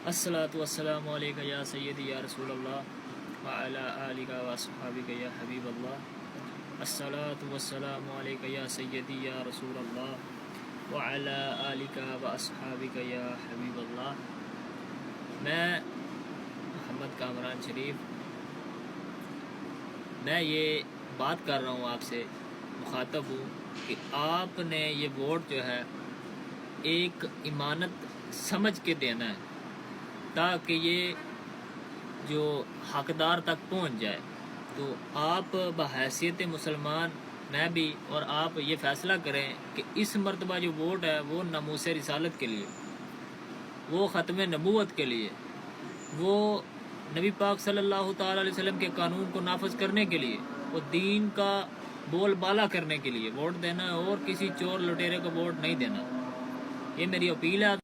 الصلاۃ والسلام علیک یا سیدی یا رسول اللہ وعلی آلک و اصحابک یا حبیب اللہ۔ الصلاۃ والسلام علیک یا سیدی یا رسول اللہ وعلی آلک و اصحابک یا حبیب اللہ۔ میں محمد کامران شریف، میں یہ بات کر رہا ہوں، آپ سے مخاطب ہوں کہ آپ نے یہ ووٹ جو ہے ایک امانت سمجھ کے دینا ہے تاکہ یہ جو حقدار تک پہنچ جائے۔ تو آپ بحیثیت مسلمان، میں بھی اور آپ یہ فیصلہ کریں کہ اس مرتبہ جو ووٹ ہے وہ ناموس رسالت کے لیے، وہ ختم نبوت کے لیے، وہ نبی پاک صلی اللہ تعالیٰ علیہ وسلم کے قانون کو نافذ کرنے کے لیے، وہ دین کا بول بالا کرنے کے لیے ووٹ دینا ہے، اور کسی چور لٹیرے کو ووٹ نہیں دینا۔ یہ میری اپیل ہے۔